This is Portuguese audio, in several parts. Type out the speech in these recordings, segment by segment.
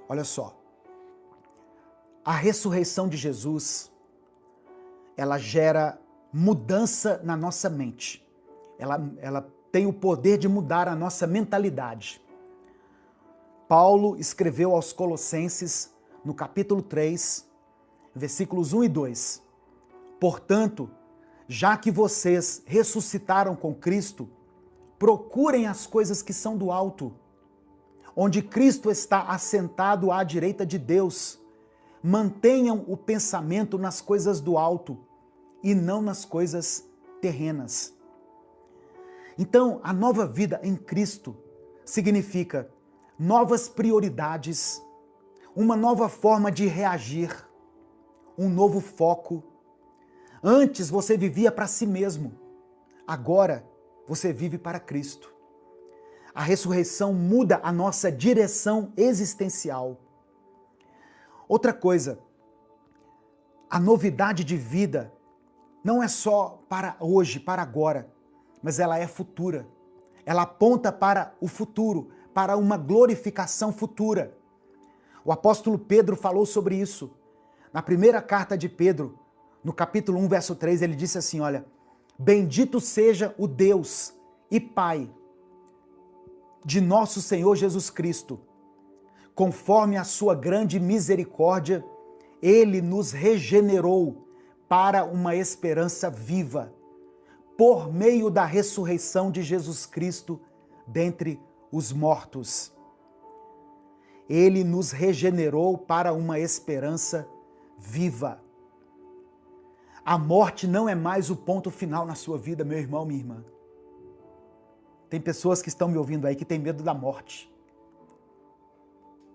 Olha só, a ressurreição de Jesus, ela gera mudança na nossa mente. Ela tem o poder de mudar a nossa mentalidade. Paulo escreveu aos Colossenses, no capítulo 3, versículos 1 e 2. Portanto, já que vocês ressuscitaram com Cristo, procurem as coisas que são do alto, onde Cristo está assentado à direita de Deus. Mantenham o pensamento nas coisas do alto e não nas coisas terrenas. Então, a nova vida em Cristo significa novas prioridades, uma nova forma de reagir, um novo foco. Antes você vivia para si mesmo, agora você vive para Cristo. A ressurreição muda a nossa direção existencial. Outra coisa, a novidade de vida não é só para hoje, para agora, mas ela é futura. Ela aponta para o futuro, para uma glorificação futura. O apóstolo Pedro falou sobre isso. Na primeira carta de Pedro, no capítulo 1, verso 3, ele disse assim, olha, bendito seja o Deus e Pai de nosso Senhor Jesus Cristo. Conforme a sua grande misericórdia, ele nos regenerou para uma esperança viva, por meio da ressurreição de Jesus Cristo dentre os mortos. Ele nos regenerou para uma esperança viva. A morte não é mais o ponto final na sua vida, meu irmão, minha irmã. Tem pessoas que estão me ouvindo aí que têm medo da morte.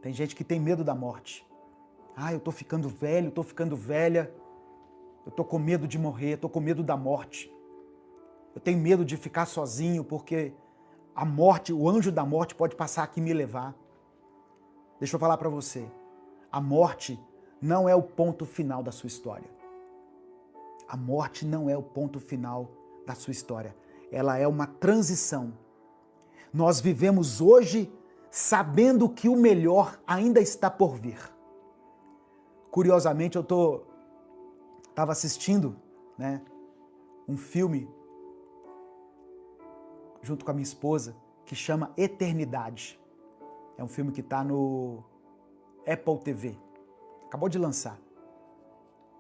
Tem gente que tem medo da morte. Eu tô ficando velho, tô ficando velha. Eu tô com medo de morrer, tô com medo da morte. Eu tenho medo de ficar sozinho porque a morte, o anjo da morte pode passar aqui e me levar. Deixa eu falar para você. A morte não é o ponto final da sua história. A morte não é o ponto final da sua história. Ela é uma transição. Nós vivemos hoje sabendo que o melhor ainda está por vir. Curiosamente, eu estava assistindo, um filme junto com a minha esposa que chama Eternidade. É um filme que está no Apple TV. Acabou de lançar.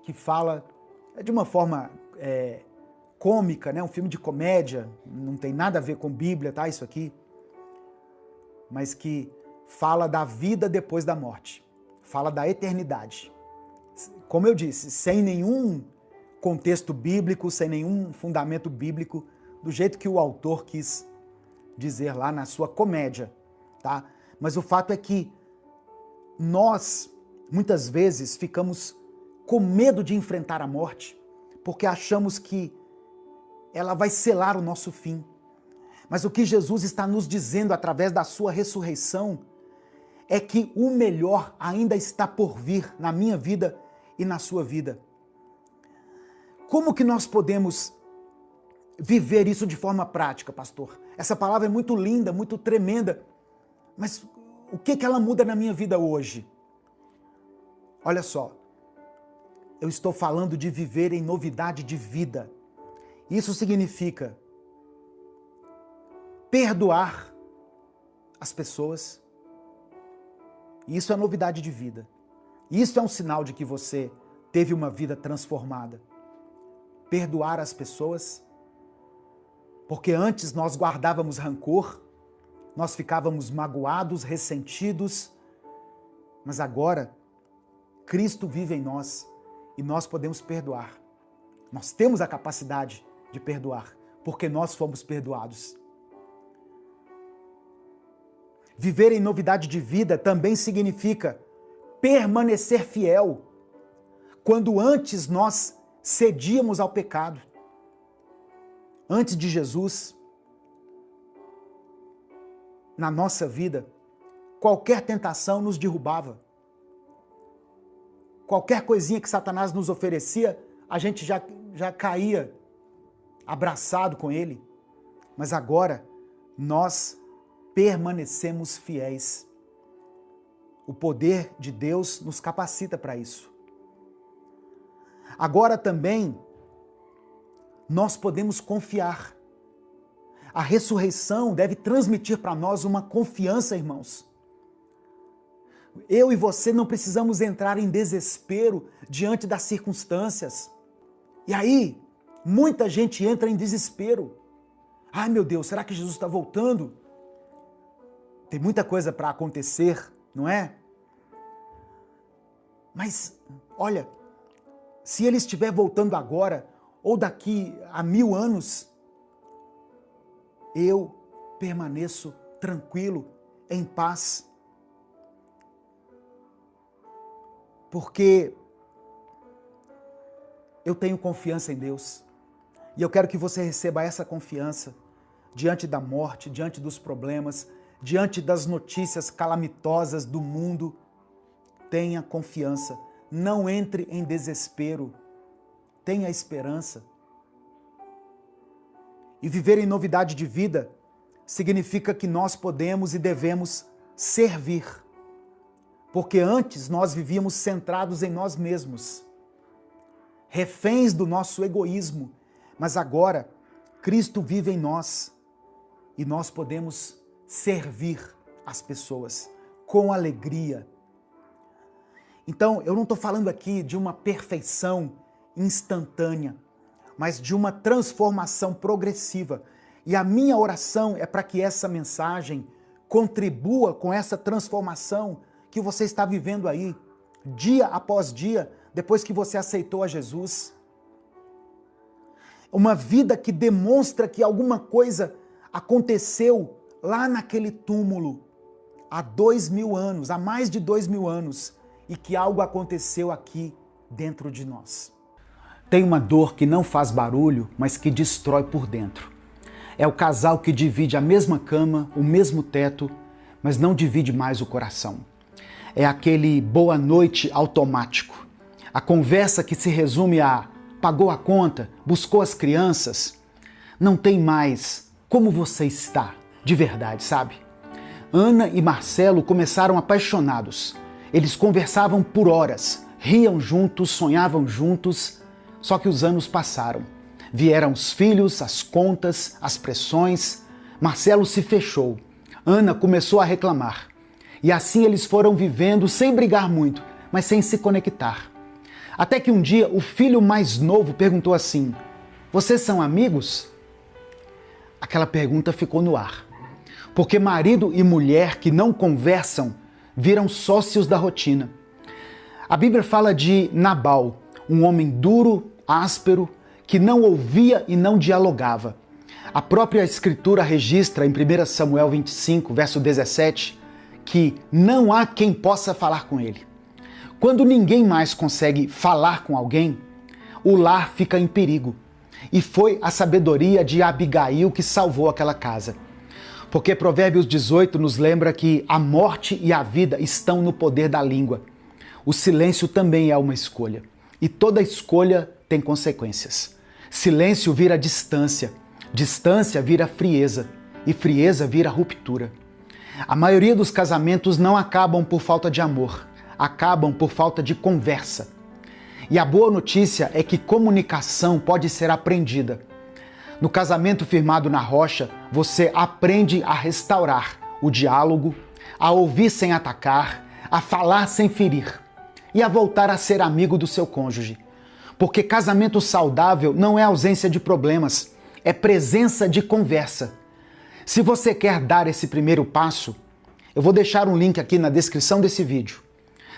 Que fala de uma forma cômica, um filme de comédia, não tem nada a ver com Bíblia, tá? Isso aqui. Mas que fala da vida depois da morte. Fala da eternidade. Como eu disse, sem nenhum contexto bíblico, sem nenhum fundamento bíblico, do jeito que o autor quis dizer lá na sua comédia, tá? Mas o fato é que nós, muitas vezes, ficamos com medo de enfrentar a morte, porque achamos que ela vai selar o nosso fim. Mas o que Jesus está nos dizendo através da sua ressurreição é que o melhor ainda está por vir na minha vida e na sua vida. Como que nós podemos viver isso de forma prática, pastor? Essa palavra é muito linda, muito tremenda, mas o que ela muda na minha vida hoje? Olha só, eu estou falando de viver em novidade de vida. Isso significa perdoar as pessoas. Isso é novidade de vida. Isso é um sinal de que você teve uma vida transformada. Perdoar as pessoas, porque antes nós guardávamos rancor, nós ficávamos magoados, ressentidos, mas agora Cristo vive em nós e nós podemos perdoar. Nós temos a capacidade de perdoar, porque nós fomos perdoados. Viver em novidade de vida também significa permanecer fiel, quando antes nós cedíamos ao pecado. Antes de Jesus, na nossa vida, qualquer tentação nos derrubava. Qualquer coisinha que Satanás nos oferecia, a gente já caía abraçado com ele. Mas agora, nós permanecemos fiéis. O poder de Deus nos capacita para isso. Agora também, nós podemos confiar. A ressurreição deve transmitir para nós uma confiança, irmãos. Eu e você não precisamos entrar em desespero diante das circunstâncias. E aí, muita gente entra em desespero. Ai, meu Deus, será que Jesus está voltando? Tem muita coisa para acontecer, não é? Mas, olha, se ele estiver voltando agora, ou daqui a 1000 anos, eu permaneço tranquilo, em paz. Porque eu tenho confiança em Deus. E eu quero que você receba essa confiança diante da morte, diante dos problemas, diante das notícias calamitosas do mundo. Tenha confiança. Não entre em desespero. Tenha esperança. E viver em novidade de vida significa que nós podemos e devemos servir. Porque antes nós vivíamos centrados em nós mesmos, reféns do nosso egoísmo, mas agora Cristo vive em nós e nós podemos servir as pessoas com alegria. Então, eu não estou falando aqui de uma perfeição instantânea, mas de uma transformação progressiva. E a minha oração é para que essa mensagem contribua com essa transformação que você está vivendo aí, dia após dia, depois que você aceitou a Jesus. Uma vida que demonstra que alguma coisa aconteceu lá naquele túmulo, há 2000 anos, há mais de 2000 anos, e que algo aconteceu aqui dentro de nós. Tem uma dor que não faz barulho, mas que destrói por dentro. É o casal que divide a mesma cama, o mesmo teto, mas não divide mais o coração. É aquele boa noite automático. A conversa que se resume a pagou a conta, buscou as crianças. Não tem mais como você está, de verdade, sabe? Ana e Marcelo começaram apaixonados. Eles conversavam por horas, riam juntos, sonhavam juntos, só que os anos passaram. Vieram os filhos, as contas, as pressões. Marcelo se fechou. Ana começou a reclamar. E assim eles foram vivendo sem brigar muito, mas sem se conectar. Até que um dia o filho mais novo perguntou assim: "Vocês são amigos?" Aquela pergunta ficou no ar. Porque marido e mulher que não conversam viram sócios da rotina. A Bíblia fala de Nabal, um homem duro, áspero, que não ouvia e não dialogava. A própria Escritura registra em 1 Samuel 25, verso 17, que não há quem possa falar com ele. Quando ninguém mais consegue falar com alguém, o lar fica em perigo. E foi a sabedoria de Abigail que salvou aquela casa. Porque Provérbios 18 nos lembra que a morte e a vida estão no poder da língua. O silêncio também é uma escolha. E toda escolha tem consequências. Silêncio vira distância, distância vira frieza, e frieza vira ruptura. A maioria dos casamentos não acabam por falta de amor, acabam por falta de conversa. E a boa notícia é que comunicação pode ser aprendida. No casamento firmado na rocha, você aprende a restaurar o diálogo, a ouvir sem atacar, a falar sem ferir e a voltar a ser amigo do seu cônjuge. Porque casamento saudável não é ausência de problemas, é presença de conversa. Se você quer dar esse primeiro passo, eu vou deixar um link aqui na descrição desse vídeo.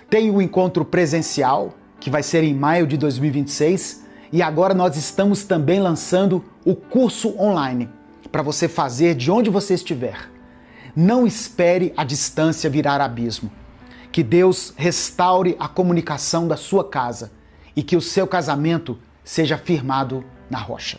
Tem o encontro presencial, que vai ser em maio de 2026, e agora nós estamos também lançando o curso online, para você fazer de onde você estiver. Não espere a distância virar abismo. Que Deus restaure a comunicação da sua casa e que o seu casamento seja firmado na rocha.